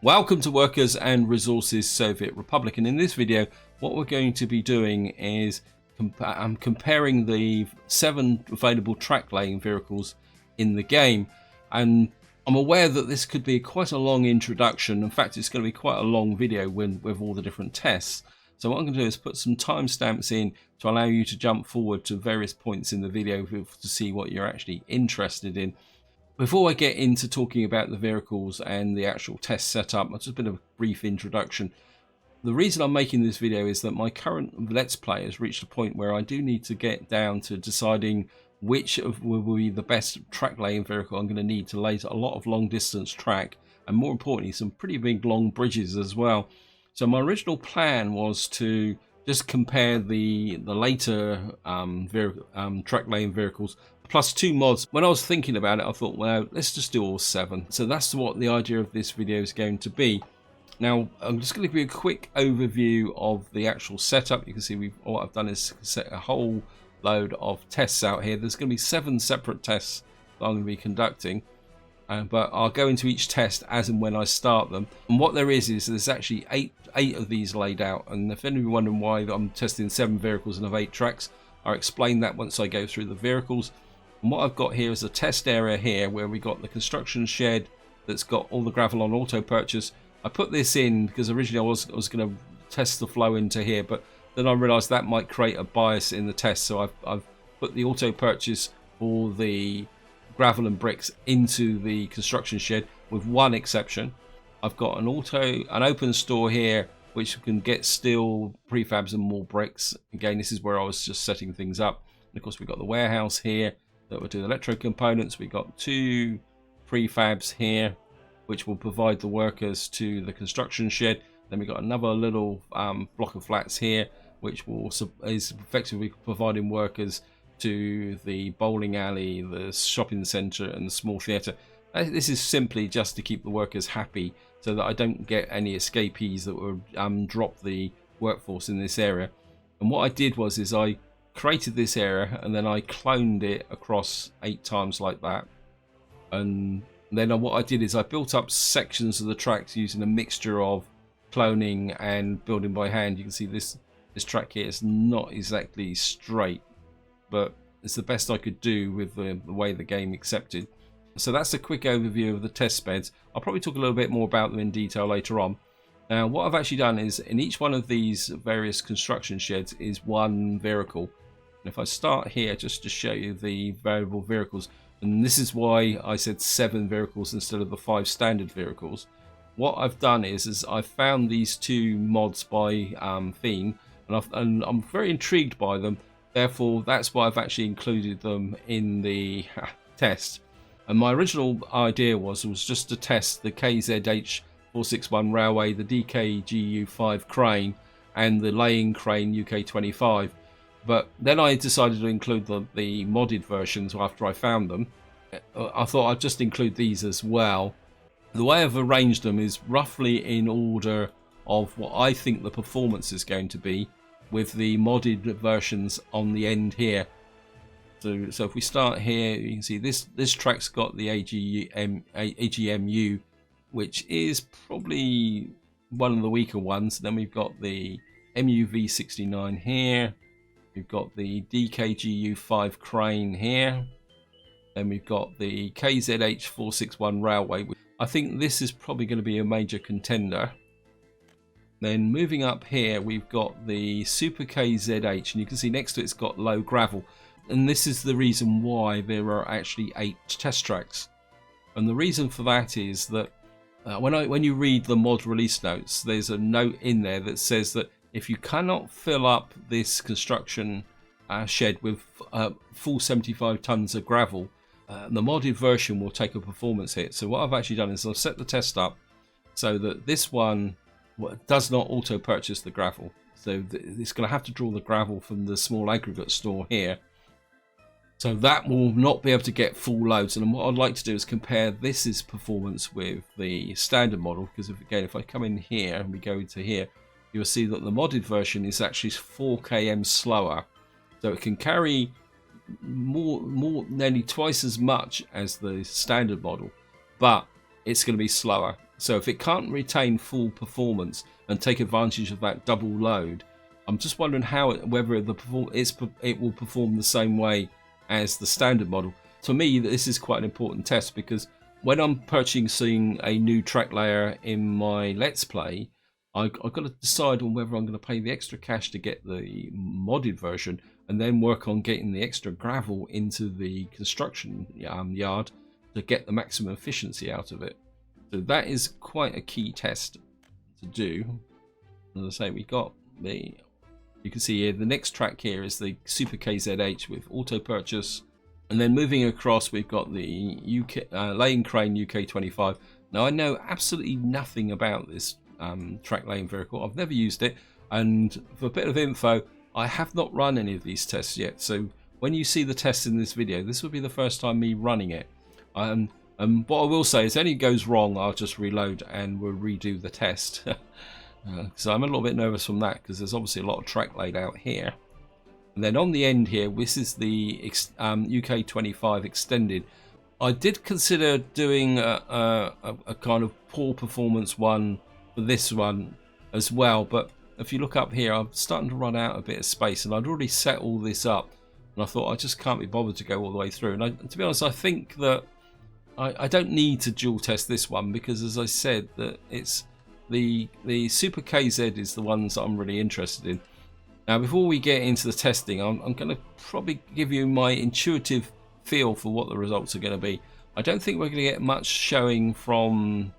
Welcome to Workers and Resources Soviet Republic, and in this video what we're going to be doing is I'm comparing the 7 available track laying vehicles in the game, and I'm aware that this could be quite a long introduction. In fact, it's going to be quite a long video with all the different tests. So what I'm going to do is put some timestamps in to allow you to jump forward to various points in the video to see what you're actually interested in. Before I get into talking about the vehicles and the actual test setup, just a bit of a brief introduction. The reason I'm making this video is that my current Let's Play has reached a point where I do need to get down to deciding which will be the best track laying vehicle I'm going to need to lay a lot of long distance track, and more importantly some pretty big long bridges as well. So my original plan was to just compare the later track laying vehicles plus 2 mods. When I was thinking about it, I thought, well, let's just do all 7. So that's what the idea of this video is going to be. Now, I'm just going to give you a quick overview of the actual setup. You can see what I've done is set a whole load of tests out here. There's going to be 7 separate tests that I'm going to be conducting. But I'll go into each test as and when I start them. And what there is there's actually eight of these laid out. And if anyone's wondering why I'm testing 7 vehicles and have 8 tracks, I'll explain that once I go through the vehicles. And what I've got here is a test area here where we got the construction shed that's got all the gravel on auto purchase. I put this in because originally I was going to test the flow into here, but then I realized that might create a bias in the test, so I've put the auto purchase for the gravel and bricks into the construction shed, with one exception. I've got an open store here which can get steel, prefabs and more bricks. Again, this is where I was just setting things up. And of course we've got the warehouse here that will do electro components. We've got 2 prefabs here which will provide the workers to the construction shed. Then we've got another little block of flats here which is effectively providing workers to the bowling alley, the shopping centre and the small theatre. This is simply just to keep the workers happy so that I don't get any escapees that will drop the workforce in this area. And what I did was I created this area and then I cloned it across 8 times like that. And then what I did is I built up sections of the tracks using a mixture of cloning and building by hand. You can see this track here is not exactly straight, but it's the best I could do with the way the game accepted. So that's a quick overview of the test beds. I'll probably talk a little bit more about them in detail later on. Now what I've actually done is in each one of these various construction sheds is 1 vehicle. And if I start here just to show you the variable vehicles, and this is why I said 7 vehicles instead of the 5 standard vehicles. What I've done is I've found these 2 mods by theme, and I'm very intrigued by them. Therefore, that's why I've actually included them in the test. And my original idea was just to test the KZH 461 railway, the DKGU5 crane, and the laying crane UK25. But then I decided to include the modded versions after I found them. I thought I'd just include these as well. The way I've arranged them is roughly in order of what I think the performance is going to be, with the modded versions on the end here. So if we start here, you can see this track's got the AGMU, which is probably one of the weaker ones. Then we've got the MUV69 here. We've got the DKGU5 crane here. Then we've got the KZH 461 railway. I think this is probably going to be a major contender. Then moving up here, we've got the Super KZH, and you can see next to it's got low gravel. And this is the reason why there are actually 8 test tracks. And the reason for that is that when you read the mod release notes, there's a note in there that says that if you cannot fill up this construction shed with full 75 tons of gravel, the modded version will take a performance hit. So what I've actually done is I've set the test up so that this one does not auto purchase the gravel. So it's going to have to draw the gravel from the small aggregate store here. So that will not be able to get full loads. And what I'd like to do is compare this performance with the standard model, because if I come in here and we go into here, you'll see that the modded version is actually 4 km slower. So it can carry nearly twice as much as the standard model, but it's going to be slower. So if it can't retain full performance and take advantage of that double load, I'm just wondering whether it will perform the same way as the standard model. To me, this is quite an important test, because when I'm purchasing a new track layer in my Let's Play, I've got to decide on whether I'm going to pay the extra cash to get the modded version and then work on getting the extra gravel into the construction yard to get the maximum efficiency out of it. So that is quite a key test to do. As I say, we got you can see here, the next track here is the Super KZH with auto purchase. And then moving across, we've got the laying crane UK25. Now, I know absolutely nothing about this track laying vehicle. I've never used it. And for a bit of info, I have not run any of these tests yet. So when you see the tests in this video, this will be the first time me running it. And what I will say is, if anything goes wrong, I'll just reload and we'll redo the test. So I'm a little bit nervous from that, because there's obviously a lot of track laid out here. And then on the end here, this is the UK25 extended. I did consider doing a kind of poor performance one for this one as well, but if you look up here, I'm starting to run out a bit of space, and I'd already set all this up, and I thought I just can't be bothered to go all the way through. And to be honest, I think that I don't need to dual test this one, because as I said, that it's the Super KZ is the ones that I'm really interested in. Now, before we get into the testing, I'm going to probably give you my intuitive feel for what the results are going to be. I don't think we're going to get much showing from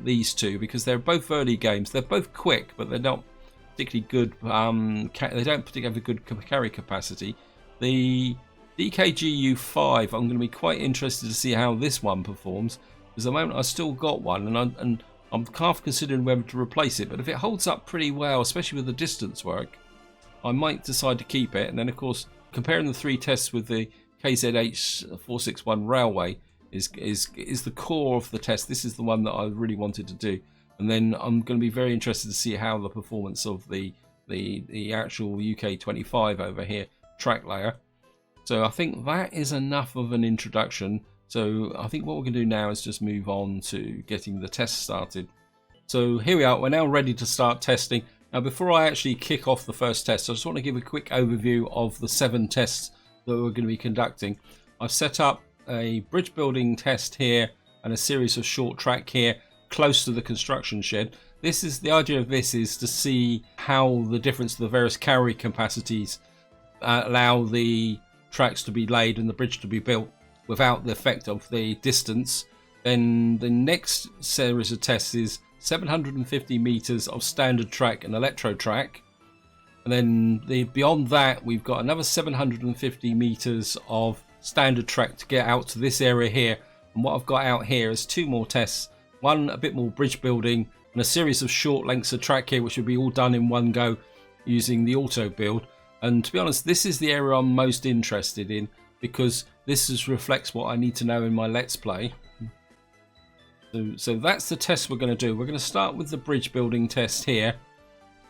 these two, because they're both early games. They're both quick, but they're not particularly good. They don't particularly have a good carry capacity. The DKGU5, I'm going to be quite interested to see how this one performs, because at the moment I've still got one, and I'm half considering whether to replace it. But if it holds up pretty well, especially with the distance work, I might decide to keep it. And then, of course, comparing the three tests with the KZH 461 Railway is the core of the test. This is the one that I really wanted to do. And then I'm going to be very interested to see how the performance of the actual UK25 over here track layer. So I think that is enough of an introduction. So I think what we're going to do now is just move on to getting the test started. So here we are. We're now ready to start testing. Now, before I actually kick off the first test, I just want to give a quick overview of the 7 tests that we're going to be conducting. I've set up a bridge building test here and a series of short track here close to the construction shed. The idea of this is to see how the difference of the various carry capacities allow the tracks to be laid and the bridge to be built without the effect of the distance. Then the next series of tests is 750 meters of standard track and electro track, and then beyond that we've got another 750 meters of standard track to get out to this area here. And what I've got out here is 2 more tests, one a bit more bridge building and a series of short lengths of track here, which will be all done in one go using the auto build. And to be honest, this is the area I'm most interested in, because this reflects what I need to know in my Let's Play. So that's the test we're going to do. We're going to start with the bridge building test here.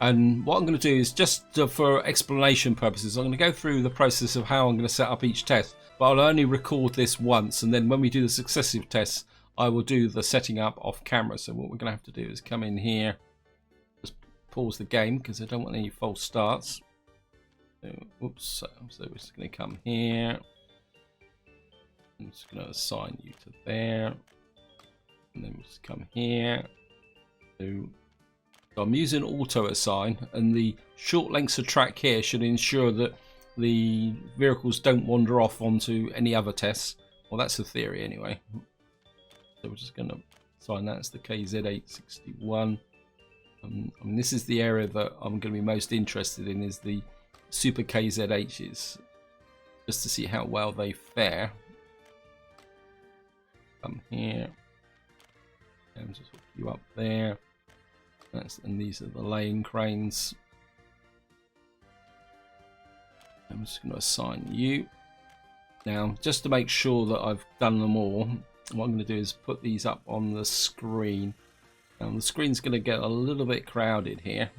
And what I'm going to do is, just for explanation purposes, I'm going to go through the process of how I'm going to set up each test. But I'll only record this once, and then when we do the successive tests, I will do the setting up off camera. So what we're going to have to do is come in here, just pause the game because I don't want any false starts. So, oops, so we're just going to come here. I'm just going to assign you to there. And then we just come here. So I'm using auto assign, and the short lengths of track here should ensure that the vehicles don't wander off onto any other tests. Well, that's the theory anyway. So we're just going to assign that as the KZ861. I mean, this is the area that I'm going to be most interested in, is the Super KZHs, just to see how well they fare. Come here. And just hook you up there. And these are the laying cranes. I'm just going to assign you. Now, just to make sure that I've done them all, what I'm going to do is put these up on the screen. Now, the screen's going to get a little bit crowded here.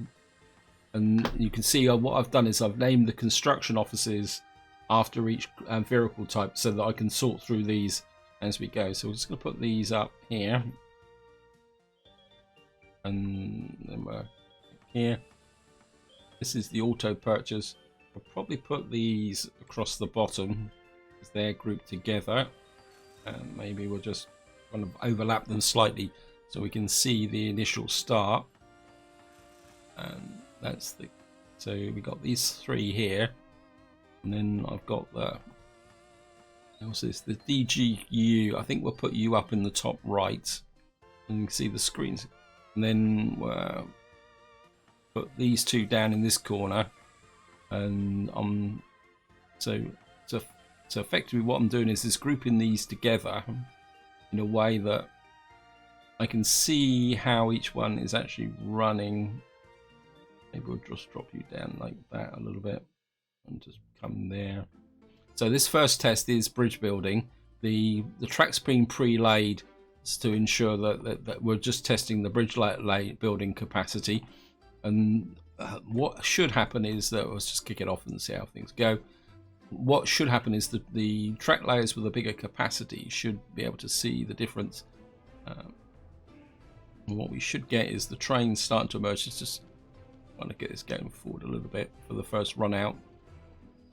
And you can see what I've done is I've named the construction offices after each vehicle type, so that I can sort through these as we go. So we're just going to put these up here. and then we're here. This is the auto purchase. I'll probably put these across the bottom because they're grouped together, and maybe we'll just kind of overlap them slightly so we can see the initial start. And that's the, so we got these three here, and then I've got the, what's this, the DGU. I think we'll put you up in the top right, and you can see the screens, and then we'll put these two down in this corner. And so effectively what I'm doing is grouping these together in a way that I can see how each one is actually running. Maybe we'll just drop you down like that a little bit and just come there. So this first test is bridge building. The track's been pre-laid to ensure that we're just testing the bridge building capacity. And what should happen is that, let's just kick it off and see how things go. What should happen is that the track layers with a bigger capacity should be able to see the difference. And what we should get is the train starting to emerge. It's just want to get this going forward a little bit for the first run out.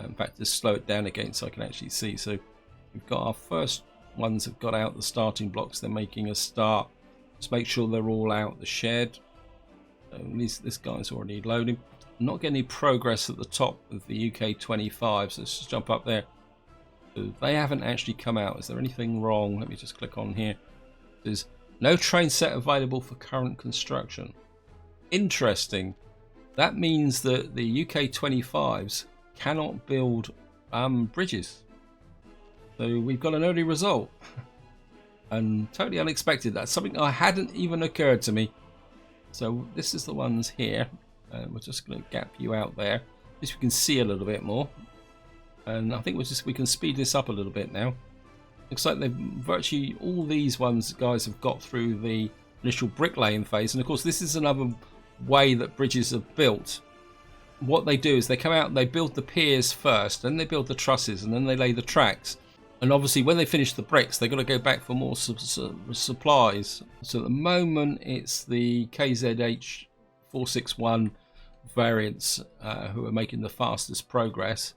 In fact, just slow it down again so I can actually see. So we've got our first ones have got out the starting blocks. They're making a start. Just make sure they're all out the shed. This guy's already loading. I'm not getting any progress at the top of the UK 25, so let's just jump up there. So they haven't actually come out. Is there anything wrong? Let me just click on here. There's no train set available for current construction. Interesting. That means that the UK 25s cannot build bridges. So we've got an early result. And totally unexpected. That's something that hadn't even occurred to me. So this is the ones here, and we're just going to gap you out there. At least we can see a little bit more, and I think we can speed this up a little bit now. Looks like they've virtually all these ones guys have got through the initial bricklaying phase, and of course this is another way that bridges are built. What they do is they come out and they build the piers first, then they build the trusses, and then they lay the tracks. And obviously when they finish the bricks, they've got to go back for more supplies. So at the moment it's the KZH 461 variants who are making the fastest progress.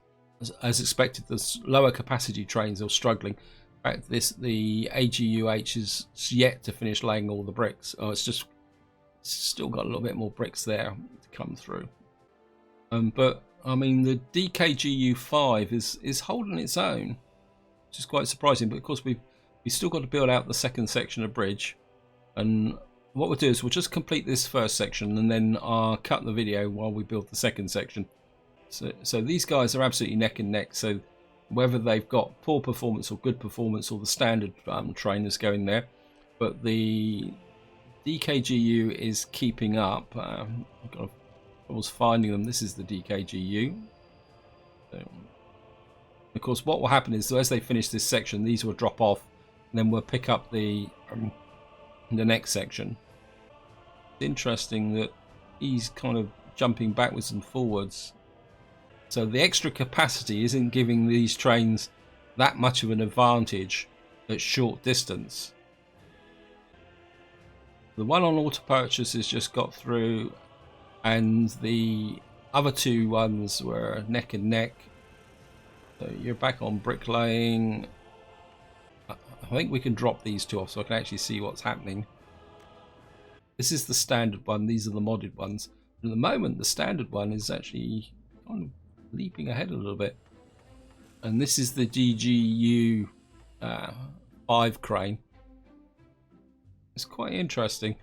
As expected, the lower capacity trains are struggling. In fact, the AGUH is yet to finish laying all the bricks. Oh, it's still got a little bit more bricks there to come through. But I mean, the DKGU5 is holding its own, which is quite surprising. But of course we've still got to build out the second section of bridge, and what we'll do is we'll just complete this first section and then I'll cut the video while we build the second section. So these guys are absolutely neck and neck. So whether they've got poor performance or good performance, or the standard trainers going there, but the DKGU is keeping up. I was finding them. This is the DKGU. So, of course, what will happen is as they finish this section, these will drop off, and then we'll pick up the next section. It's interesting that he's kind of jumping backwards and forwards. So the extra capacity isn't giving these trains that much of an advantage at short distance. The one on auto purchase has just got through, and the other two ones were neck and neck. So you're back on bricklaying. I think we can drop these two off so I can actually see what's happening. This is the standard one. These are the modded ones. At the moment, the standard one is actually kind of leaping ahead a little bit. And this is the GGU 5 crane. It's quite interesting.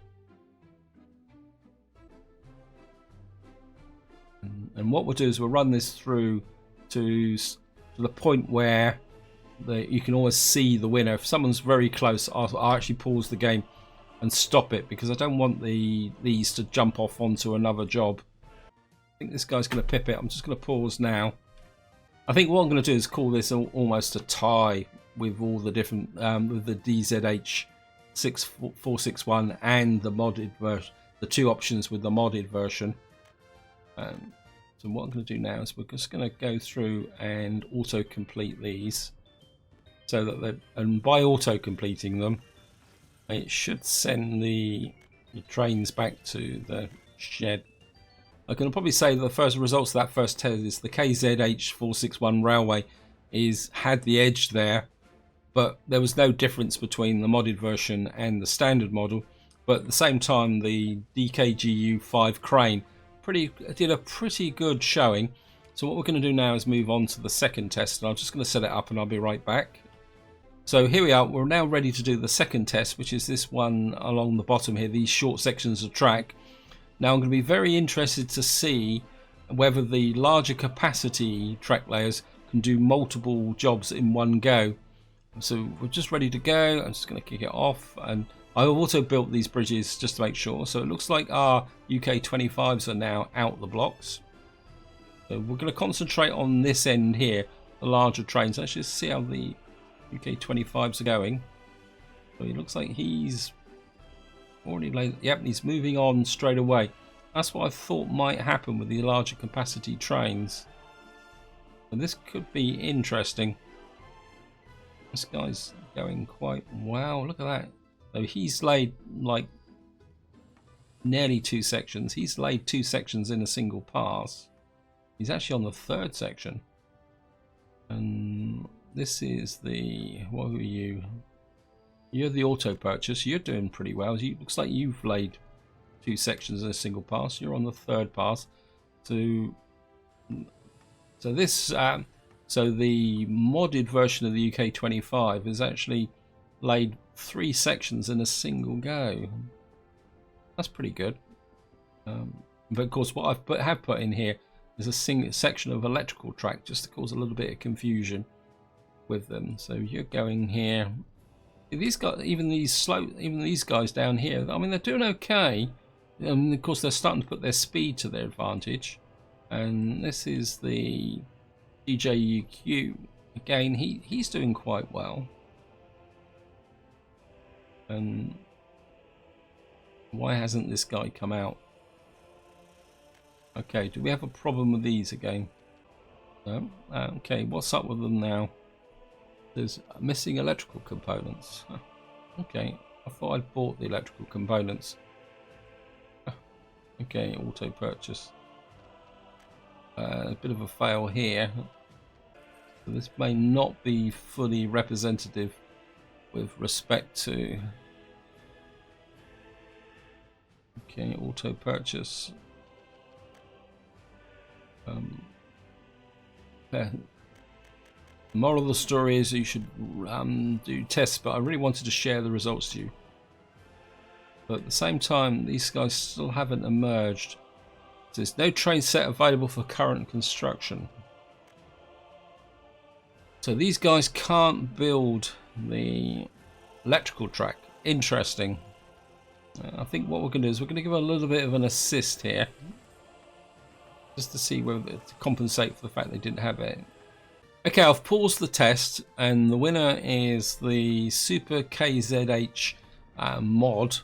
And what we'll do is we'll run this through to the point where you can always see the winner. If someone's very close, I'll actually pause the game and stop it, because I don't want these to jump off onto another job. I think this guy's going to pip it. I'm just going to pause now. I think what I'm going to do is call this almost a tie with all the different with the DZH 461 and the modded version, the two options with the modded version. So what I'm going to do now is we're just going to go through and auto complete these, so that and by auto completing them, it should send the the trains back to the shed. I can probably say the first results of that first test is the KZH 461 railway had the edge there, but there was no difference between the modded version and the standard model. But at the same time, the DKGU 5 crane did a pretty good showing. So what we're going to do now is move on to the second test, and I'm just going to set it up and I'll be right back. So here we are, we're now ready to do the second test, which is this one along the bottom here, these short sections of track. Now I'm going to be very interested to see whether the larger capacity track layers can do multiple jobs in one go. So we're just ready to go. I'm just going to kick it off, and I've also built these bridges just to make sure. So it looks like our UK 25s are now out the blocks. So we're going to concentrate on this end here, the larger trains. Let's just see how the UK 25s are going. So it looks like he's already laid. Yep, he's moving on straight away. That's what I thought might happen with the larger capacity trains. And this could be interesting. This guy's going quite wow. Look at that. So he's laid like nearly 2 sections. He's laid 2 sections in a single pass. He's actually on the 3rd section. And this is the, what are you? You're the auto purchase. You're doing pretty well. It looks like you've laid 2 sections in a single pass. You're on the 3rd pass. So this, so the modded version of the UK 25 is actually laid 3 sections in a single go. That's pretty good. But of course, what I've have put in here is a single section of electrical track just to cause a little bit of confusion with them. So you're going here. These guys, even these guys down here, I mean, they're doing okay. And of course, they're starting to put their speed to their advantage. And this is the DJUQ. Again, he's doing quite well. And why hasn't this guy come out? Okay, do we have a problem with these again? No? Okay, what's up with them now? There's missing electrical components. Okay, I thought I'd bought the electrical components. Okay, auto purchase. A bit of a fail here. So this may not be fully representative with respect to. Okay, auto purchase. The moral of the story is that you should do tests, but I really wanted to share the results to you. But at the same time, these guys still haven't emerged. There's no train set available for current construction. So these guys can't build the electrical track. Interesting. I think what we're going to do is we're going to give a little bit of an assist here, just to see whether to compensate for the fact they didn't have it. Okay, I've paused the test, and the winner is the Super KZH mod,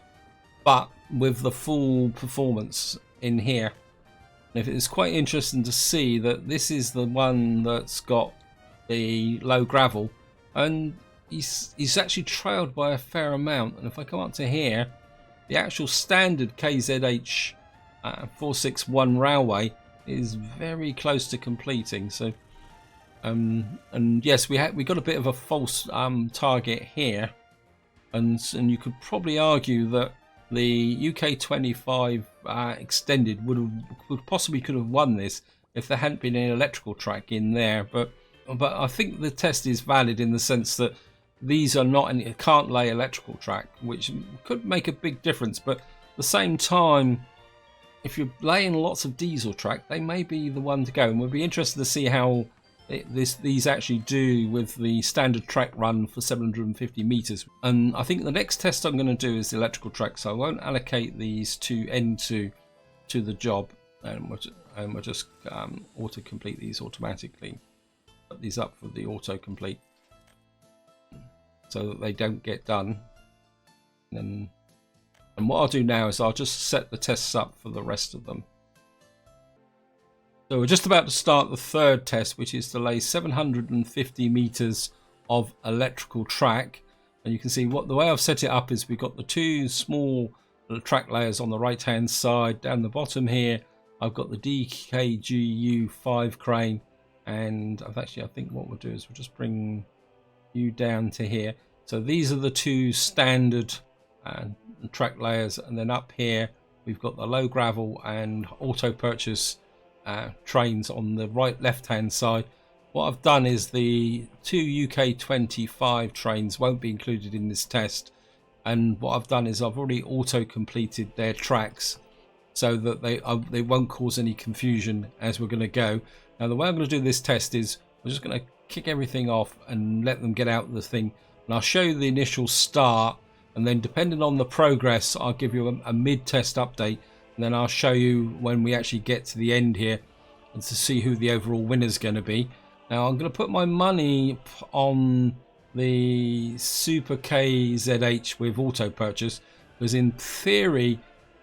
but with the full performance in here. And it's quite interesting to see that this is the one that's got the low gravel, and he's actually trailed by a fair amount. And if I come up to here, the actual standard KZH 461 railway is very close to completing. So and yes, we got a bit of a false target here, and you could probably argue that the UK 25 extended could have won this if there hadn't been an electrical track in there. But I think the test is valid in the sense that these are not any can't lay electrical track, which could make a big difference. But at the same time, if you're laying lots of diesel track, they may be the one to go. And we'll be interested to see how these actually do with the standard track run for 750 meters. And I think the next test I'm going to do is the electrical track, so I won't allocate these to N2 to the job, and we'll just auto complete these automatically. Put these up for the auto complete so that they don't get done. And what I'll do now is I'll just set the tests up for the rest of them. So we're just about to start the 3rd test, which is to lay 750 meters of electrical track. And you can see the way I've set it up is we've got the 2 small track layers on the right hand side. Down the bottom here I've got the DKGU5 crane, and I think what we'll do is we'll just bring you down to here. So these are the two standard track layers, and then up here we've got the low gravel and auto purchase trains on the left hand side. What I've done is the two UK25 trains won't be included in this test, and what I've done is I've already auto completed their tracks so that they won't cause any confusion as we're going to go. Now the way I'm going to do this test is we're just going to kick everything off and let them get out of the thing, and I'll show you the initial start, and then depending on the progress I'll give you a mid-test update, and then I'll show you when we actually get to the end here and to see who the overall winner is going to be. Now I'm going to put my money on the Super KZH with auto purchase, because in theory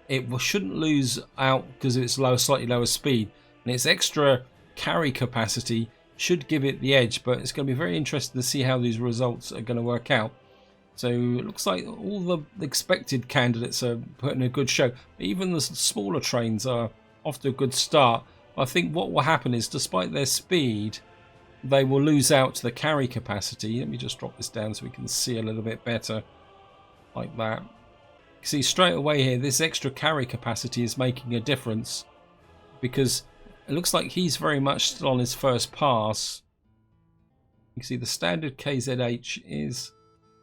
it shouldn't lose out because it's slightly lower speed, and its extra carry capacity should give it the edge. But it's going to be very interesting to see how these results are going to work out. So it looks like all the expected candidates are putting a good show. Even the smaller trains are off to a good start. I think what will happen is, despite their speed, they will lose out to the carry capacity. Let me just drop this down so we can see a little bit better, like that. You see straight away here, this extra carry capacity is making a difference, because it looks like he's very much still on his first pass. You can see the standard KZH is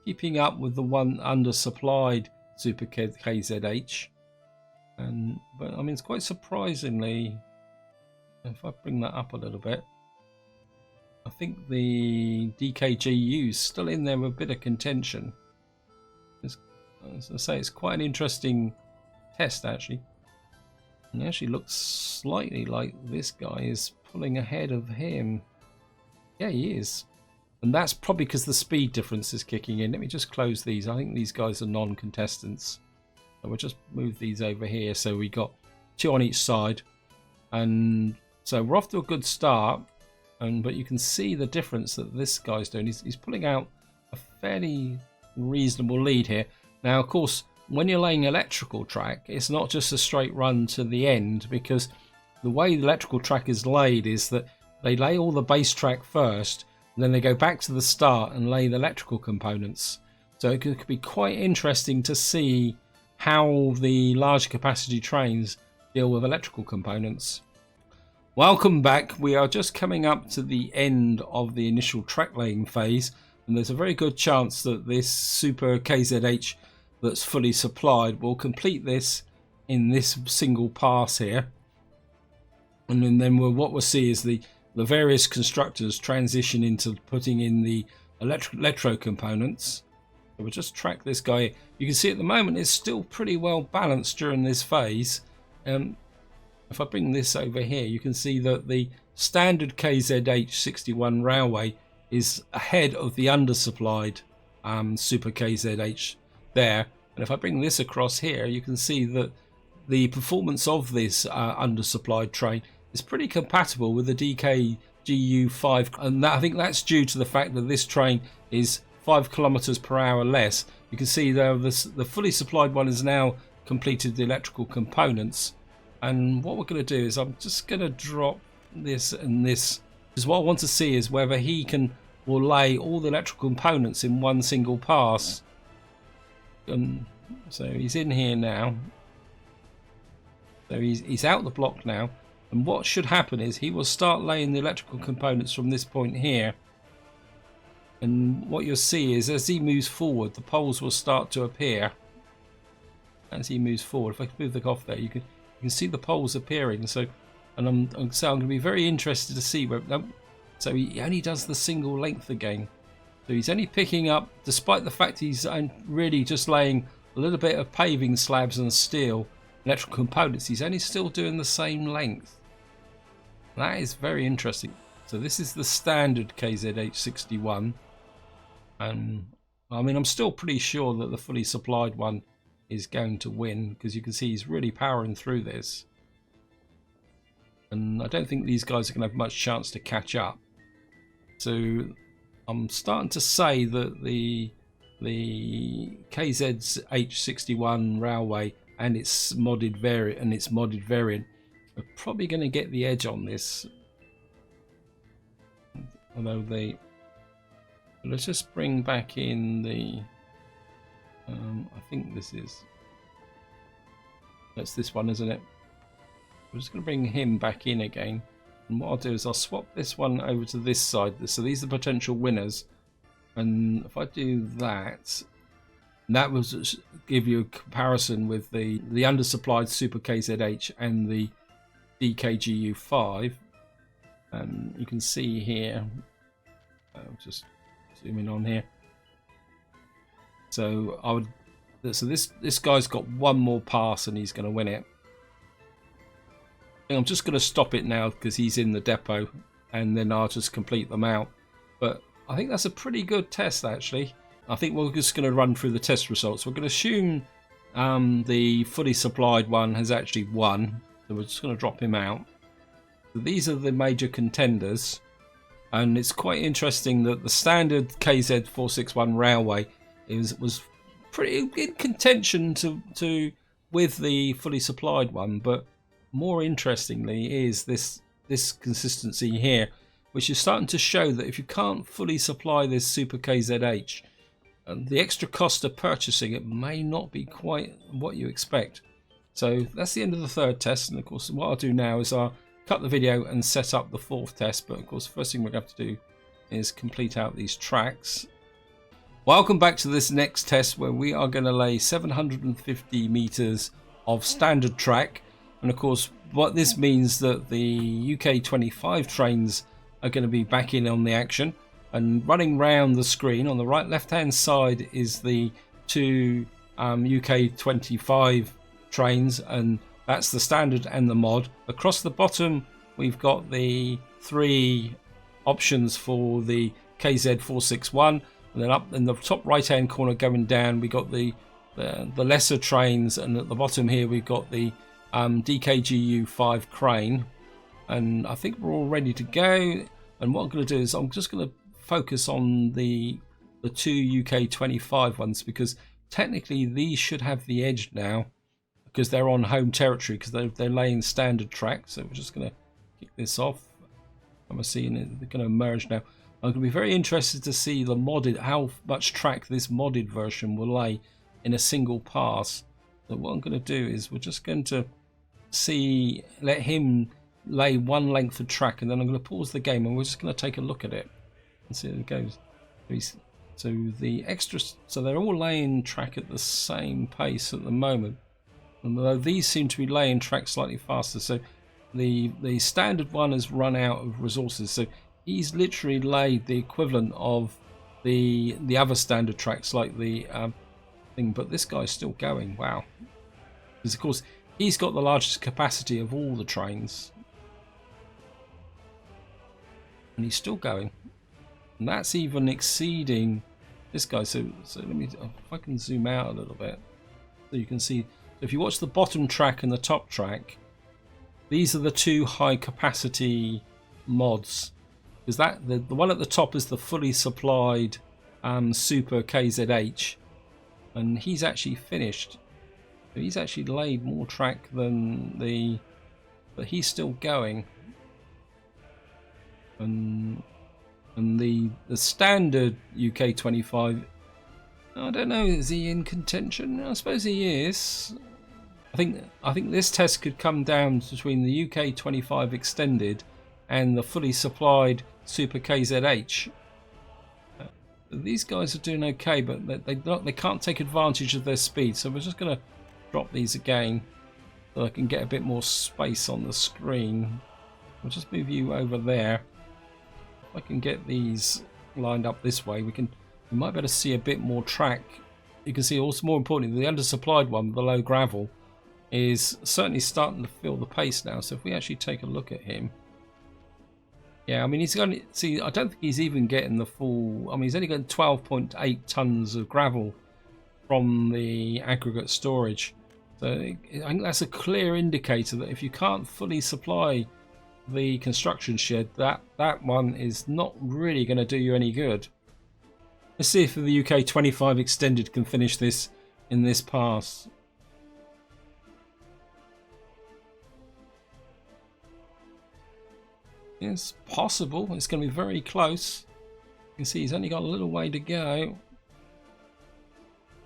keeping up with the one undersupplied Super KZH, but I mean, it's quite surprisingly, if I bring that up a little bit, I think the DKGU is still in there with a bit of contention. As I say, it's quite an interesting test actually. And it actually looks slightly like this guy is pulling ahead of him. Yeah, he is. And that's probably because the speed difference is kicking in. Let me just close these. I think these guys are non-contestants. So we'll just move these over here. So we got two on each side. And so we're off to a good start. But you can see the difference that this guy's doing. He's pulling out a fairly reasonable lead here. Now, of course, when you're laying electrical track, it's not just a straight run to the end, because the way the electrical track is laid is that they lay all the base track first, and then they go back to the start and lay the electrical components. So it could be quite interesting to see how the large capacity trains deal with electrical components. Welcome back. We are just coming up to the end of the initial track laying phase, and there's a very good chance that this Super KZH that's fully supplied will complete this in this single pass here. And then what we'll see is the various constructors transition into putting in the electro components. So we'll just track this guy. You can see at the moment it's still pretty well balanced during this phase. If I bring this over here, you can see that the standard KZH 61 railway is ahead of the undersupplied Super KZH there. And if I bring this across here, you can see that the performance of this undersupplied train is pretty compatible with the DKGU5, and I think that's due to the fact that this train is 5 kilometers per hour less. You can see though the fully supplied one has now completed the electrical components, and what we're going to do is I'm just going to drop this and this, because what I want to see is whether he will lay all the electrical components in one single pass. So he's in here now. So he's out the block now, and what should happen is he will start laying the electrical components from this point here, and what you'll see is as he moves forward, the poles will start to appear as he moves forward. If I can move the off there, you can see the poles appearing. So I'm going to be very interested to see where. So he only does the single length again. So he's only picking up, despite the fact he's really just laying a little bit of paving slabs and steel, electrical components, he's only still doing the same length. That is very interesting. So this is the standard KZH 61. And I mean, I'm still pretty sure that the fully supplied one is going to win, because you can see he's really powering through this. And I don't think these guys are going to have much chance to catch up. So I'm starting to say that the KZH 61 railway and its modded variant. We're probably going to get the edge on this. Although let's just bring back in the I think that's this one, isn't it? We're just going to bring him back in again, and what I'll do is I'll swap this one over to this side. So these are the potential winners, and if I do that, that will give you a comparison with the undersupplied Super KZH and the DKGU5. You can see here, I'll just zoom in on here. So this guy's got one more pass and he's going to win it. I'm just going to stop it now because he's in the depot, and then I'll just complete them out. But I think that's a pretty good test, actually. I think we're just going to run through the test results. We're going to assume the fully supplied one has actually won, so we're just going to drop him out. So these are the major contenders, and it's quite interesting that the standard KZ461 railway was pretty in contention with the fully supplied one, but more interestingly is this consistency here, which is starting to show that if you can't fully supply this Super KZH, the extra cost of purchasing it may not be quite what you expect. So that's the end of the third test, and of course what I'll do now is I'll cut the video and set up the fourth test. But of course the first thing we're going to have to do is complete out these tracks. Welcome back to this next test, where we are going to lay 750 meters of standard track. And of course what this means that the UK25 trains are going to be back in on the action, and running round the screen on the right left hand side is the two UK25 trains, and that's the standard and the mod. Across the bottom we've got the three options for the KZ461, and then up in the top right hand corner going down we got the lesser trains, and at the bottom here we've got the DKGU5 crane. And I think we're all ready to go, and what I'm going to do is I'm just going to focus on the two UK25 ones, because technically these should have the edge now because they're on home territory, because they're laying standard track. So we're just going to kick this off. I'm seeing it, they're going to merge now. I'm going to be very interested to see how much track this modded version will lay in a single pass. So what I'm going to do is we're just going to let him lay one length of track, and then I'm going to pause the game and we're just going to take a look at it and see how it goes. So they're all laying track at the same pace at the moment, although these seem to be laying track slightly faster. So the standard one has run out of resources, so he's literally laid the equivalent of the other standard tracks, like the thing, but this guy's still going. Wow. Because of course he's got the largest capacity of all the trains, and he's still going, and that's even exceeding this guy. So let me, if I can zoom out a little bit so you can see. If you watch the bottom track and the top track, these are the two high capacity mods, because the one at the top is the fully supplied Super KZH, and he's actually finished. So he's actually laid more track than but he's still going. And the standard UK25, I don't know, is he in contention? I suppose he is. I think this test could come down between the UK25 extended and the fully supplied Super KZH. These guys are doing okay, but they can't take advantage of their speed. So we're just going to drop these again so I can get a bit more space on the screen. We'll just move you over there. If I can get these lined up this way, we might be able to see a bit more track. You can see also, more importantly, the undersupplied one, the low gravel, is certainly starting to feel the pace now. So if we actually take a look at him, yeah, I mean, he's going to see. I don't think he's even getting the full. I mean, he's only getting 12.8 tons of gravel from the aggregate storage. So I think that's a clear indicator that if you can't fully supply the construction shed, that one is not really going to do you any good. Let's see if the UK25 extended can finish this in this pass. It's possible. It's going to be very close. You can see he's only got a little way to go.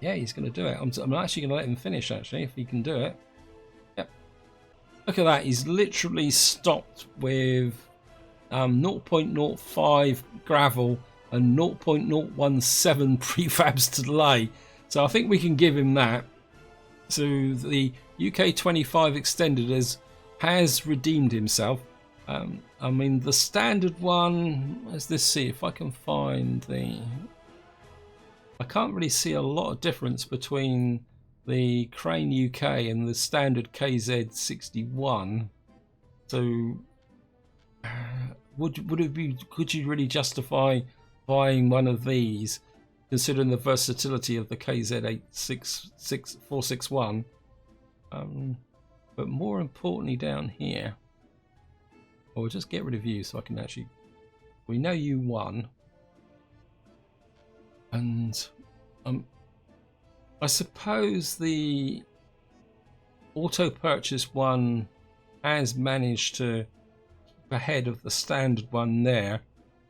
Yeah, he's going to do it. I'm actually going to let him finish, actually, if he can do it. Yep. Look at that. He's literally stopped with 0.05 gravel and 0.017 prefabs delay. So I think we can give him that. So the UK 25 extended has redeemed himself. I mean, the standard one, let's see if I can find the... I can't really see a lot of difference between the Crane UK and the standard KZ61. So would it be, could you really justify buying one of these considering the versatility of the KZ461? But more importantly down here, we'll just get rid of you so I can actually, we know you won. And I suppose the auto purchase one has managed to keep ahead of the standard one there,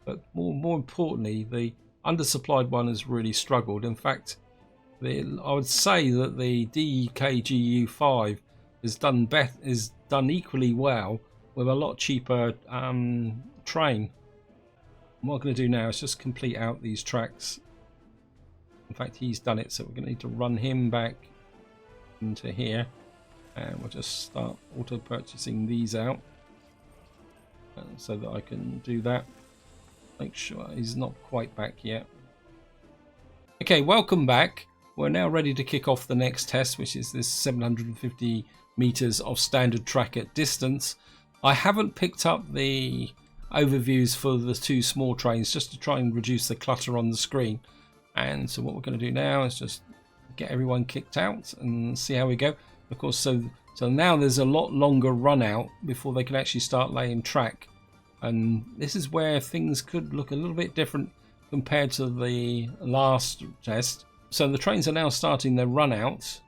but more importantly, the undersupplied one has really struggled. In fact, I would say that the DKGU5 is done equally well with a lot cheaper train. What I'm going to do now is just complete out these tracks. In fact, he's done it, so we're going to need to run him back into here, and we'll just start auto purchasing these out so that I can do that. Make sure he's not quite back yet. Okay, welcome back. We're now ready to kick off the next test, which is this 750 meters of standard track at distance. I haven't picked up the overviews for the two small trains just to try and reduce the clutter on the screen. And so what we're going to do now is just get everyone kicked out and see how we go. Of course, so now there's a lot longer run out before they can actually start laying track. And this is where things could look a little bit different compared to the last test. So the trains are now starting their run out.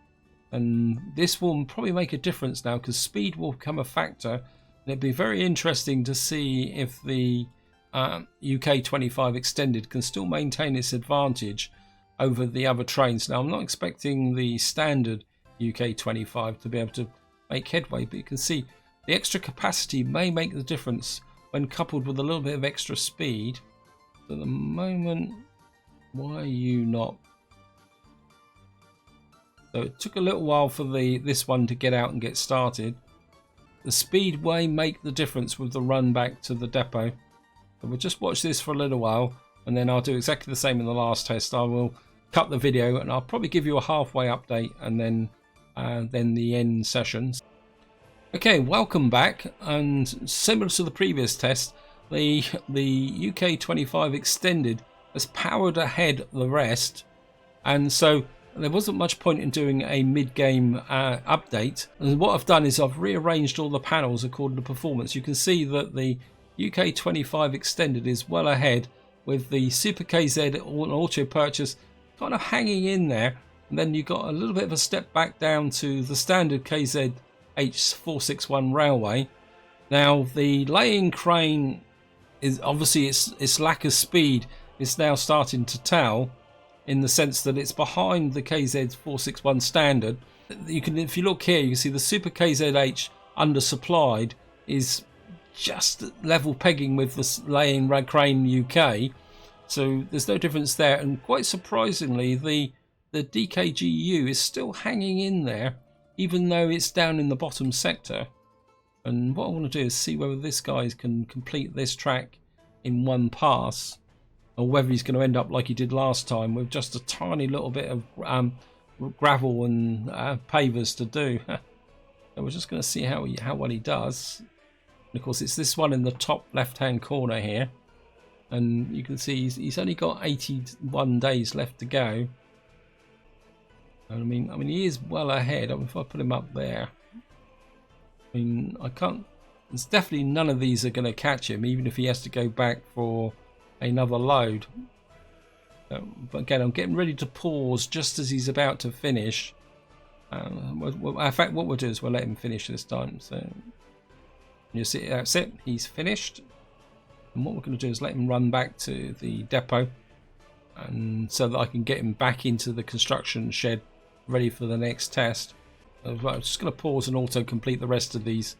And this will probably make a difference now because speed will become a factor. And it'd be very interesting to see if the UK 25 extended can still maintain its advantage over the other trains. Now I'm not expecting the standard UK 25 to be able to make headway, but you can see the extra capacity may make the difference when coupled with a little bit of extra speed. So at the moment, why are you not? So it took a little while for this one to get out and get started. The speed may make the difference with the run back to the depot. So we'll just watch this for a little while, and then I'll do exactly the same in the last test. I will cut the video, and I'll probably give you a halfway update, and then the end sessions. Okay, welcome back. And similar to the previous test, the UK 25 extended has powered ahead the rest, and so there wasn't much point in doing a mid-game update. And what I've done is I've rearranged all the panels according to performance. You can see that the UK 25 extended is well ahead, with the Super KZ auto purchase kind of hanging in there, and then you got a little bit of a step back down to the standard KZ H461 railway. Now the laying crane is obviously its lack of speed is now starting to tell, in the sense that it's behind the KZ 461 standard. You can, if you look here, you can see the Super KZH undersupplied is just level pegging with the laying crane UK, so there's no difference there. And quite surprisingly, the DKGU is still hanging in there, even though it's down in the bottom sector. And what I want to do is see whether this guy can complete this track in one pass, or whether he's going to end up like he did last time with just a tiny little bit of gravel and pavers to do. So we're just going to see how well he does. And of course, it's this one in the top left-hand corner here, and you can see he's only got 81 days left to go. And I mean, he is well ahead. If I put him up there, I mean, I can't. There's definitely none of these are going to catch him, even if he has to go back for another load. But again, I'm getting ready to pause just as he's about to finish. In fact, what we'll do is we'll let him finish this time. So you see, that's it. He's finished. And what we're going to do is let him run back to the depot, and so that I can get him back into the construction shed ready for the next test. I'm just going to pause and auto complete the rest of these,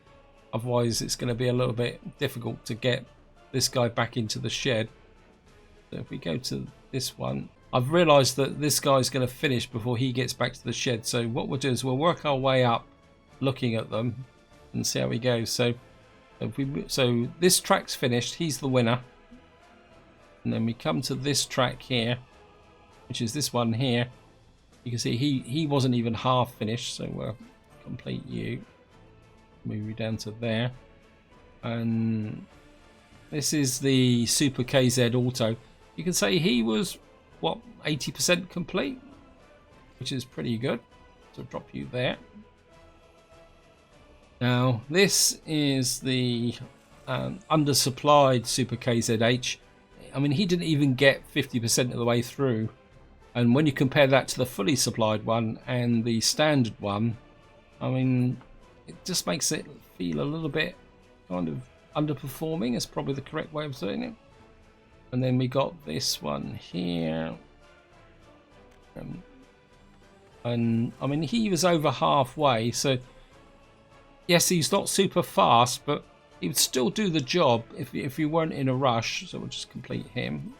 otherwise it's going to be a little bit difficult to get this guy back into the shed. So if we go to this one, I've realized that this guy's going to finish before he gets back to the shed, so what we'll do is we'll work our way up looking at them and see how we go. So this track's finished, he's the winner, and then we come to this track here, which is this one here. You can see he wasn't even half finished, so we'll complete you, move you down to there. And this is the Super KZ Auto. You can say he was, what, 80% complete, which is pretty good. So drop you there. Now this is the undersupplied Super KZH. I mean, he didn't even get 50% of the way through, and when you compare that to the fully supplied one and the standard one, I mean, it just makes it feel a little bit kind of underperforming. Is probably the correct way of saying it. And then we got this one here, and I mean, he was over halfway, so yes, he's not super fast, but he would still do the job if you weren't in a rush. So we'll just complete him.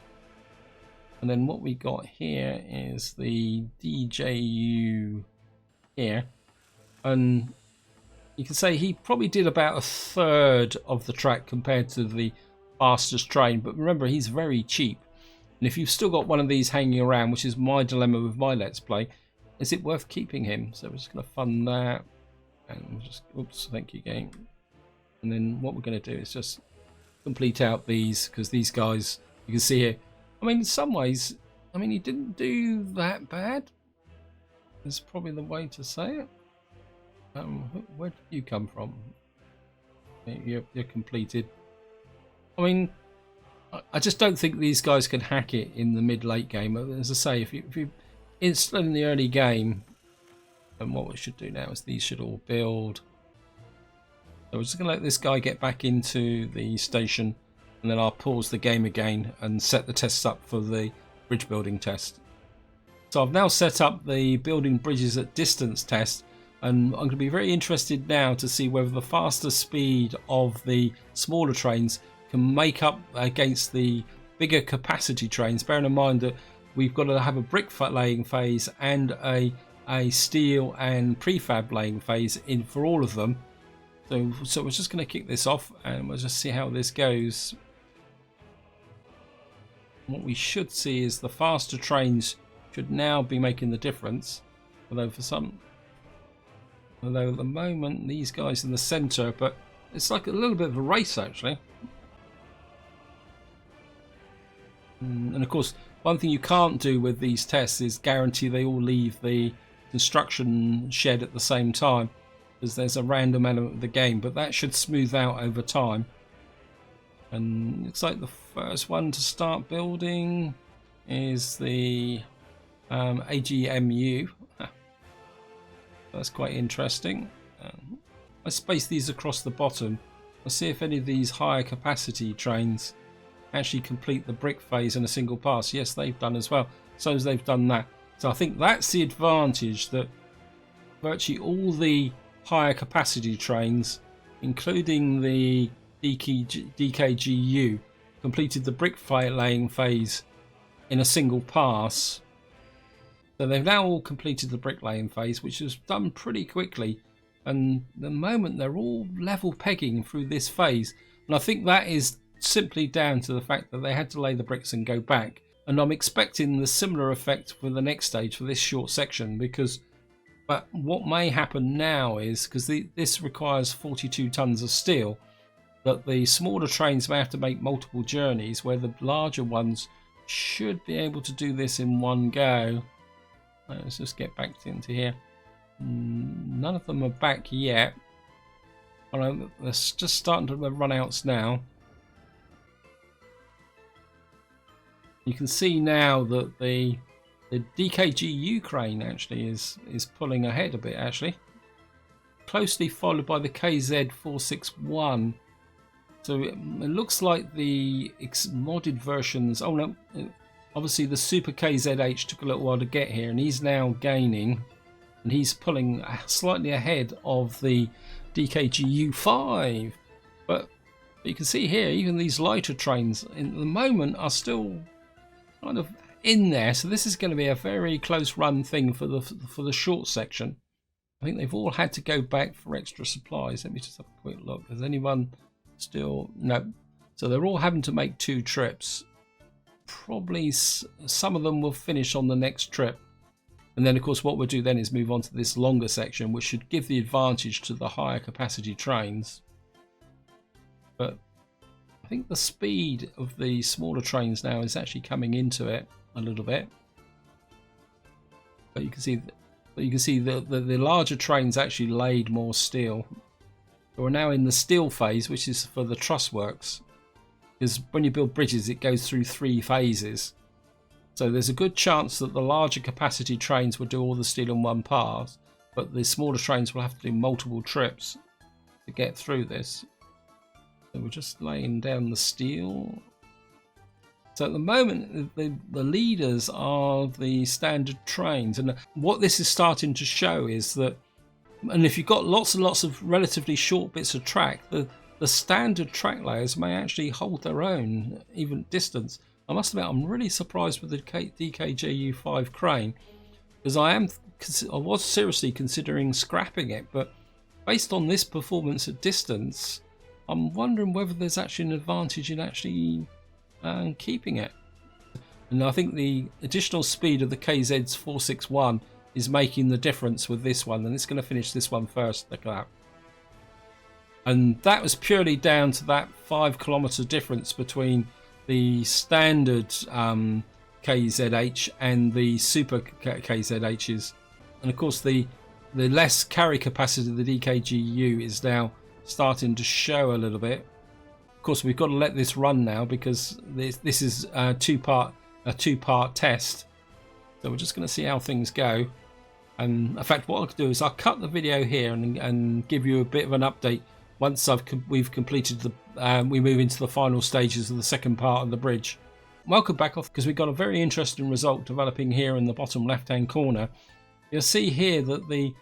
And then what we got here is the DJU here, and you can say he probably did about a third of the track compared to the fastest train. But remember, he's very cheap, and if you've still got one of these hanging around, which is my dilemma with my Let's Play, is it worth keeping him? So we're just going to fund that, and we'll just, oops, thank you game. And then what we're going to do is just complete out these, because these guys, you can see here, I mean, in some ways, I mean, he didn't do that bad. Is probably the way to say it. Where did you come from? You're completed. I mean, I just don't think these guys can hack it in the mid-late game. As I say, if you install in the early game, and what we should do now is these should all build. So we're just going to let this guy get back into the station, and then I'll pause the game again and set the tests up for the bridge building test. So I've now set up the building bridges at distance test, and I'm going to be very interested now to see whether the faster speed of the smaller trains can make up against the bigger capacity trains, bearing in mind that we've got to have a brick laying phase and a steel and prefab laying phase in for all of them. So we're just going to kick this off and we'll just see how this goes. What we should see is the faster trains should now be making the difference, although at the moment these guys in the center, but it's like a little bit of a race actually. And of course, one thing you can't do with these tests is guarantee they all leave the construction shed at the same time, because there's a random element of the game, but that should smooth out over time. And looks like the first one to start building is the AGMU. That's quite interesting. I space these across the bottom. I'll see if any of these higher capacity trains actually complete the brick phase in a single pass. Yes, they've done as well. So as they've done that. So I think that's the advantage, that virtually all the higher capacity trains, including the DKGU, completed the brick laying phase in a single pass. So they've now all completed the brick laying phase, which was done pretty quickly, and the moment they're all level pegging through this phase. And I think that is simply down to the fact that they had to lay the bricks and go back, and I'm expecting the similar effect for the next stage for this short section, because but what may happen now is, because this requires 42 tons of steel, that the smaller trains may have to make multiple journeys, where the larger ones should be able to do this in one go. Let's just get back into here. None of them are back yet. Alright, they're just starting to run outs now. You can see now that the DKGU crane actually is pulling ahead a bit, actually. Closely followed by the KZ461. So it looks like the modded versions. Oh no, obviously the Super KZH took a little while to get here, and he's now gaining, and he's pulling slightly ahead of the DKGU5. But you can see here, even these lighter trains in the moment are still kind of in there. So this is going to be a very close run thing for the short section. I think they've all had to go back for extra supplies. Let me just have a quick look. Has anyone still? No. So they're all having to make 2 trips. Probably some of them will finish on the next trip. And then, of course, what we'll do then is move on to this longer section, which should give the advantage to the higher capacity trains. But I think the speed of the smaller trains now is actually coming into it a little bit. But you can see the larger trains actually laid more steel. We're now in the steel phase, which is for the truss works. Because when you build bridges, it goes through 3 phases. So there's a good chance that the larger capacity trains will do all the steel in one pass, but the smaller trains will have to do multiple trips to get through this. So we're just laying down the steel. So at the moment, the leaders are the standard trains, and what this is starting to show is that, and if you've got lots and lots of relatively short bits of track, the standard track layers may actually hold their own even distance. I must admit, I'm really surprised with the DKGU5 crane, because I was seriously considering scrapping it, but based on this performance at distance, I'm wondering whether there's actually an advantage in actually keeping it. And I think the additional speed of the KZ's 461 is making the difference with this one, and it's going to finish this one first. Look at that. And that was purely down to that 5 kilometer difference between the standard KZH and the super KZHs. And of course the less carry capacity of the DKGU is now starting to show a little bit. Of course, we've got to let this run now because this is a two-part test. So we're just going to see how things go. And in fact, what I'll do is I'll cut the video here and give you a bit of an update once we've completed we move into the final stages of the second part of the bridge. Welcome back off, because we've got a very interesting result developing here in the bottom left-hand corner. You'll see here that the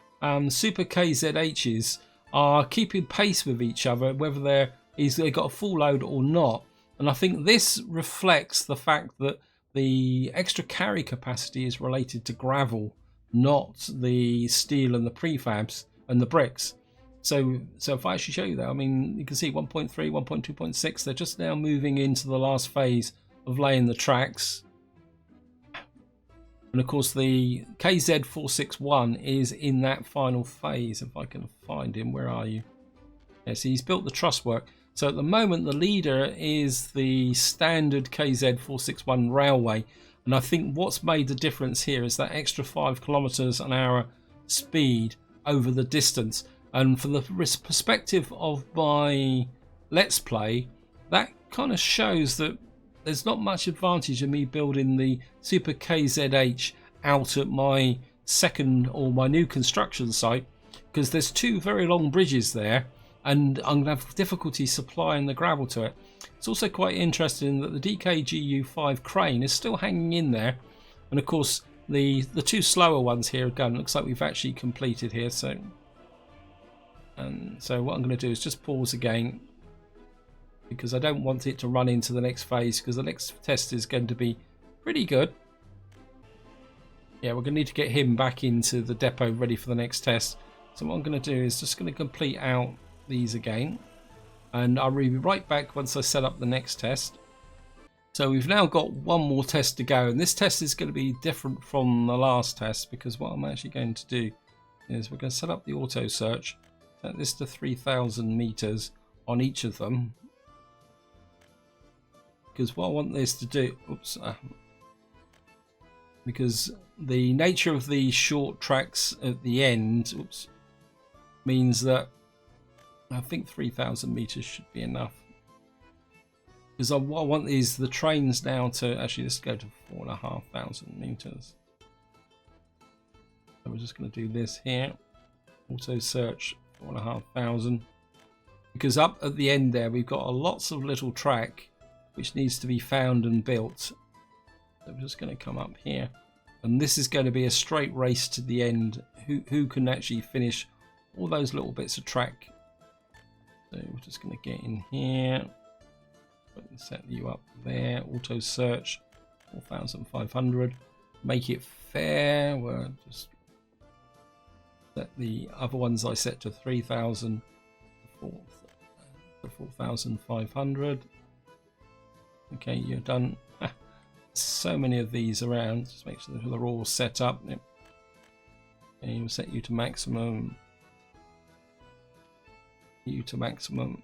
Super KZHs are keeping pace with each other, whether they've got a full load or not. And I think this reflects the fact that the extra carry capacity is related to gravel, not the steel and the prefabs and the bricks. So if I actually show you that, I mean, you can see 1.3, 1.2.6, they're just now moving into the last phase of laying the tracks. And of course the KZ461 is in that final phase. If I can find him, where are you? Yes, he's built the truss work. So at the moment the leader is the standard KZ461 railway. And I think what's made the difference here is that extra 5 kilometers an hour speed over the distance. And from the perspective of my Let's Play, that kind of shows that there's not much advantage in me building the Super KZH out at my second or my new construction site, because there's 2 very long bridges there and I'm going to have difficulty supplying the gravel to it. It's also quite interesting that the DKGU5 crane is still hanging in there, and of course the 2 slower ones here again looks like we've actually completed here. So what I'm going to do is just pause again, because I don't want it to run into the next phase, because the next test is going to be pretty good. Yeah, we're going to need to get him back into the depot ready for the next test. So what I'm going to do is just going to complete out these again, and I'll be right back once I set up the next test. So we've now got one more test to go, and this test is going to be different from the last test, because what I'm actually going to do is we're going to set up the auto search, set this to 3,000 meters on each of them, because what I want this to do, because the nature of the short tracks at the end, means that I think 3,000 meters should be enough. Because what I want is the trains now to actually, let's go to 4,500 meters. So we're just going to do this here. Auto search 4,500. because up at the end there we've got a lots of little track which needs to be found and built. So I'm just going to come up here, and this is going to be a straight race to the end. Who can actually finish all those little bits of track. So we're just going to get in here, set you up there, auto search 4,500, make it fair. We'll just set the other ones I set to 3,000 to 4,500. Okay, you're done. So many of these around, just make sure they're all set up. Yep. And we'll set you to maximum. You to maximum.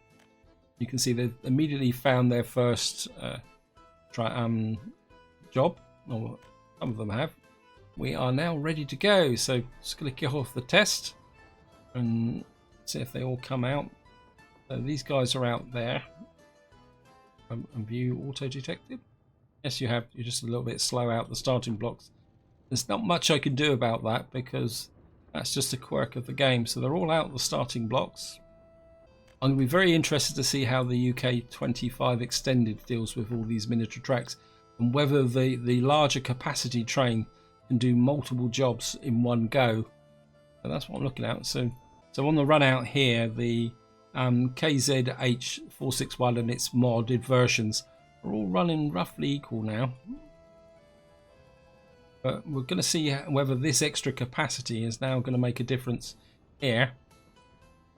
You can see they've immediately found their first job, or some of them have. We are now ready to go, so just going to kick off the test and see if they all come out. So these guys are out there. And view auto detected. Yes, you have. You're just a little bit slow out the starting blocks. There's not much I can do about that because that's just a quirk of the game. So they're all out the starting blocks. I'm going to be very interested to see how the UK 25 Extended deals with all these miniature tracks, and whether the larger capacity train can do multiple jobs in one go. So that's what I'm looking at. So on the run out here, the KZH461 and its modded versions are all running roughly equal now. But we're going to see whether this extra capacity is now going to make a difference here.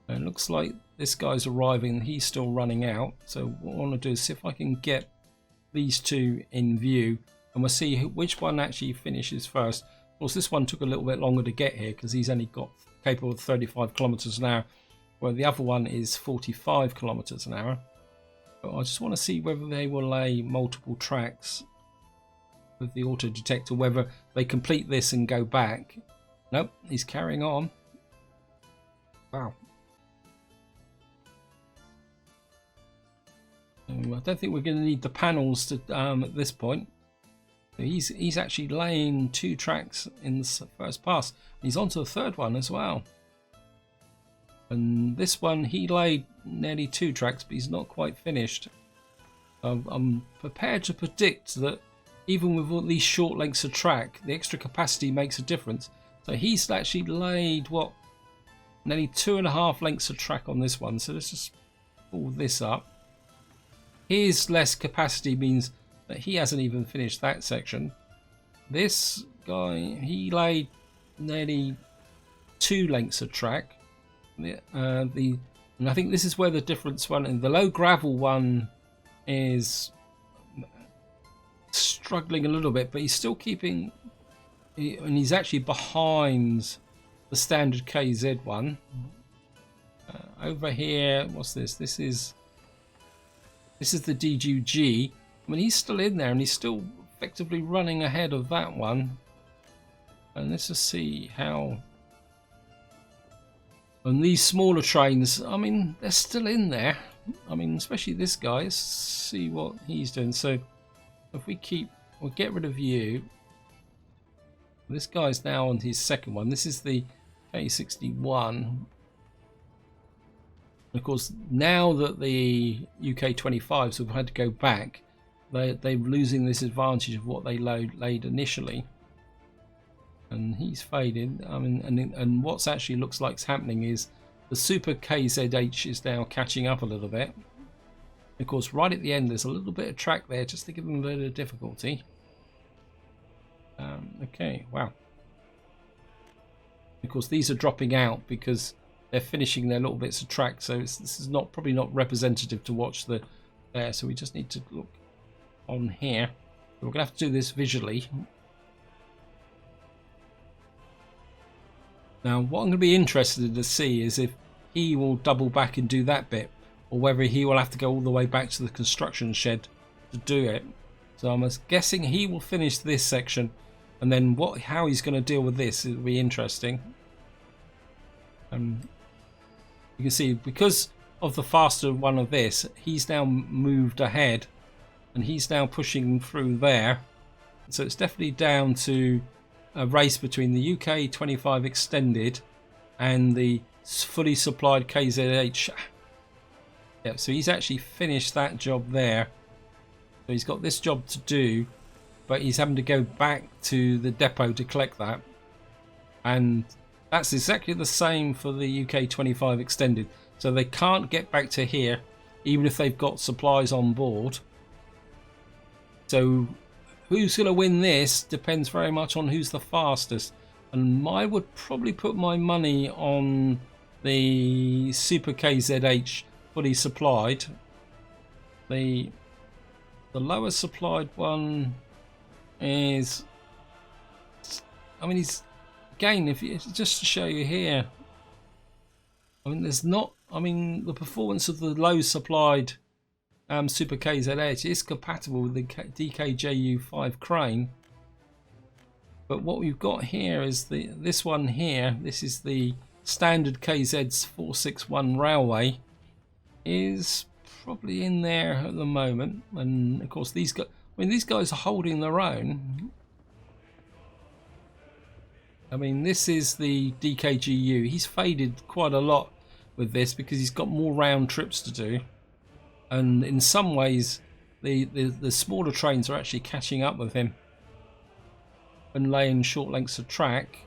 It looks like this guy's arriving, he's still running out. So what I want to do is see if I can get these two in view, and we'll see which one actually finishes first. Of course, this one took a little bit longer to get here because he's only got capable of 35 kilometers an hour, where the other one is 45 kilometers an hour. But I just want to see whether they will lay multiple tracks with the auto detector, whether they complete this and go back. Nope, he's carrying on. Wow. I don't think we're going to need the panels to at this point. He's actually laying 2 tracks in the first pass. He's on to the third one as well. And this one, he laid nearly 2 tracks, but he's not quite finished. I'm prepared to predict that even with all these short lengths of track, the extra capacity makes a difference. So he's actually laid, what, nearly 2.5 lengths of track on this one. So let's just pull this up. His less capacity means that he hasn't even finished that section. This guy, he laid nearly 2 lengths of track. And I think this is where the difference one, and the low gravel one is struggling a little bit, but he's still keeping, and he's actually behind the standard KZ one. Over here, what's this? This is the DGG. I mean, he's still in there, and he's still effectively running ahead of that one. And let's just see how. And these smaller trains, I mean, they're still in there. I mean, especially this guy. Let's see what he's doing. So if we'll get rid of you. This guy's now on his second one. This is the K61. Of course, now that the UK 25s have had to go back, they're losing this advantage of what they laid initially. And he's faded. I mean, and what's actually looks like is happening is the Super KZH is now catching up a little bit. Of course, right at the end, there's a little bit of track there just to give them a bit of difficulty. Okay, wow. Of course, these are dropping out because they're finishing their little bits of track, so this is probably not representative to watch there. So we just need to look on here. We're gonna have to do this visually. Now, what I'm going to be interested to see is if he will double back and do that bit, or whether he will have to go all the way back to the construction shed to do it. So I'm guessing he will finish this section, and then how he's going to deal with this will be interesting. You can see because of the faster one of this, he's now moved ahead, and he's now pushing through there. So it's definitely down to a race between the UK 25 Extended and the fully supplied KZH. Yeah, so he's actually finished that job there. So he's got this job to do, but he's having to go back to the depot to collect that. And that's exactly the same for the UK 25 extended. So they can't get back to here, even if they've got supplies on board. So who's going to win this depends very much on who's the fastest. And I would probably put my money on the Super KZH fully supplied. The lower supplied one is, I mean, he's, again, if you, just to show you here, I mean, there's not, I mean, the performance of the low supplied Super KZH is compatible with the DKJU5 crane, but what we've got here is this one here. This is the standard KZ's 461 railway, is probably in there at the moment, and of course these guys, I mean, these guys are holding their own. I mean, this is the DKGU. He's faded quite a lot with this because he's got more round trips to do, and in some ways the smaller trains are actually catching up with him and laying short lengths of track.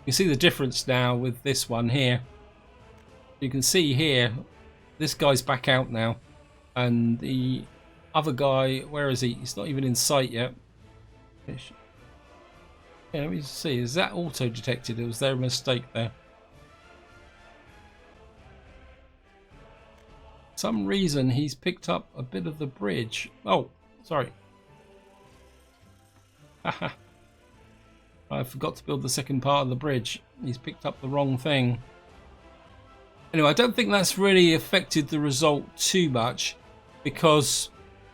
You see the difference now with this one here. You can see here, this guy's back out now, and the other guy, where is he? He's not even in sight yet. Yeah, let me see, is that auto detected, or was there a mistake there? For some reason he's picked up a bit of the bridge. Oh, sorry. Haha. I forgot to build the second part of the bridge. He's picked up the wrong thing. Anyway, I don't think that's really affected the result too much, because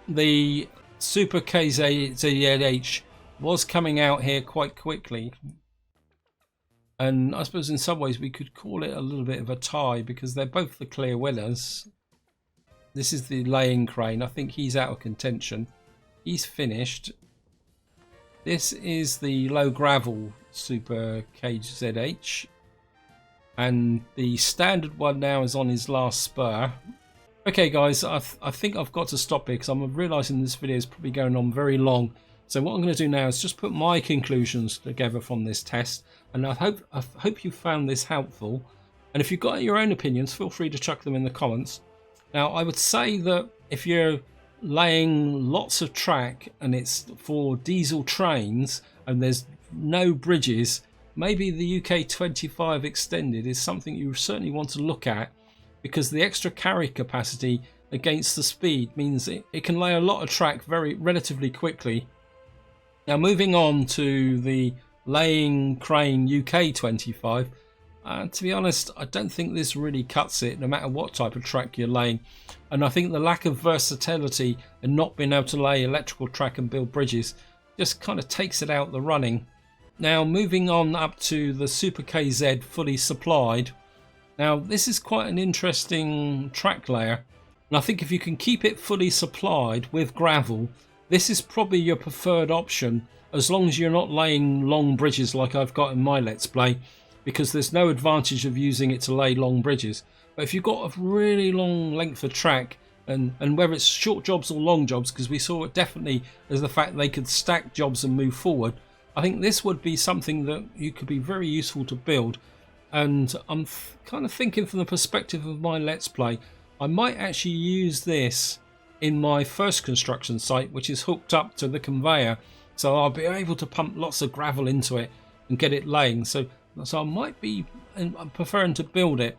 the Super KZH was coming out here quite quickly. And I suppose in some ways we could call it a little bit of a tie, because they're both the clear winners. This is the laying crane. I think he's out of contention. He's finished. This is the low gravel Super KZH, and the standard one now is on his last spur. Okay guys, I think I've got to stop here because I'm realising this video is probably going on very long. So what I'm going to do now is just put my conclusions together from this test, and I hope you found this helpful. And if you've got your own opinions, feel free to chuck them in the comments. Now, I would say that if you're laying lots of track and it's for diesel trains and there's no bridges, maybe the UK 25 extended is something you certainly want to look at, because the extra carry capacity against the speed means it can lay a lot of track relatively quickly. Now, moving on to the laying crane UK 25, to be honest, I don't think this really cuts it, no matter what type of track you're laying. And I think the lack of versatility and not being able to lay electrical track and build bridges just kind of takes it out the running. Now, moving on up to the Super KZ fully supplied. Now, this is quite an interesting track layer, and I think if you can keep it fully supplied with gravel, this is probably your preferred option, as long as you're not laying long bridges like I've got in my Let's Play, because there's no advantage of using it to lay long bridges. But if you've got a really long length of track, and whether it's short jobs or long jobs, because we saw it definitely as the fact they could stack jobs and move forward, I think this would be something that you could be very useful to build. And I'm kind of thinking from the perspective of my Let's Play, I might actually use this in my first construction site, which is hooked up to the conveyor, so I'll be able to pump lots of gravel into it and get it laying. So I might be preferring to build it.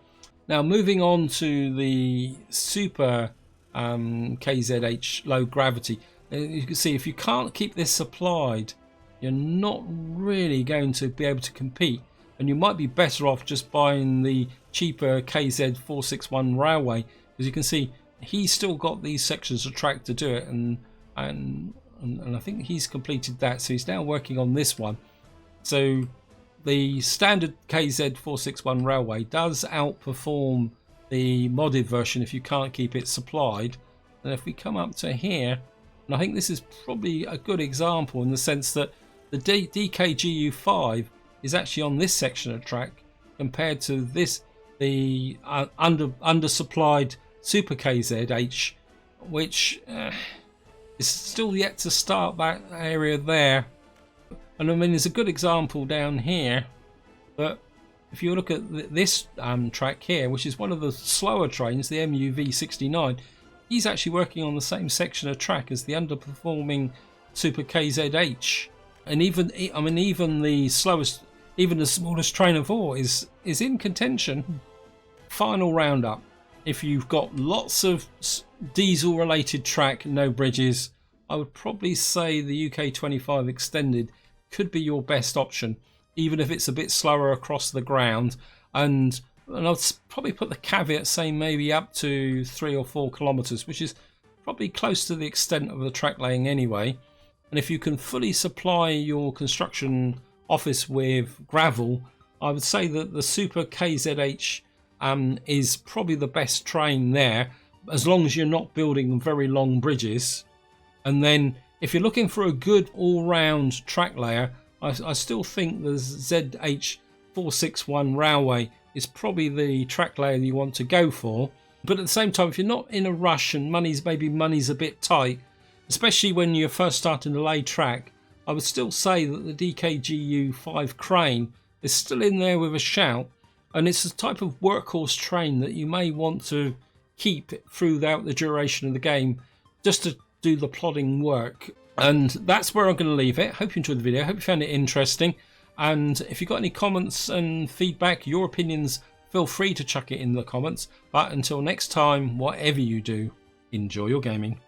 Now, moving on to the Super KZH low gravity, you can see if you can't keep this supplied, you're not really going to be able to compete, and you might be better off just buying the cheaper KZ 461 railway, because you can see he's still got these sections of track to do it, and I think he's completed that, so he's now working on this one. So the standard KZ 461 railway does outperform the modded version if you can't keep it supplied. And if we come up to here, and I think this is probably a good example in the sense that the DKGU5 is actually on this section of track compared to this, the undersupplied Super KZH, which is still yet to start that area there. And I mean, there's a good example down here, but if you look at this track here, which is one of the slower trains, the MUV 69, he's actually working on the same section of track as the underperforming Super KZH. And even the slowest, even the smallest train of all is in contention. Final roundup: if you've got lots of diesel related track, no bridges, I would probably say the UK 25 Extended could be your best option, even if it's a bit slower across the ground. And I'll probably put the caveat saying maybe up to 3 or 4 kilometers, which is probably close to the extent of the track laying anyway. And if you can fully supply your construction office with gravel, I would say that the Super KZH is probably the best train there, as long as you're not building very long bridges. And then if you're looking for a good all-round track layer, I still think the ZH461 Railway is probably the track layer you want to go for. But at the same time, if you're not in a rush and money's a bit tight, especially when you're first starting to lay track, I would still say that the DKGU 5 crane is still in there with a shout, and it's a type of workhorse train that you may want to keep throughout the duration of the game, just to do the plodding work. And that's where I'm going to leave it. Hope you enjoyed the video. Hope you found it interesting. And if you've got any comments and feedback, your opinions, feel free to chuck it in the comments. But until next time, whatever you do, enjoy your gaming.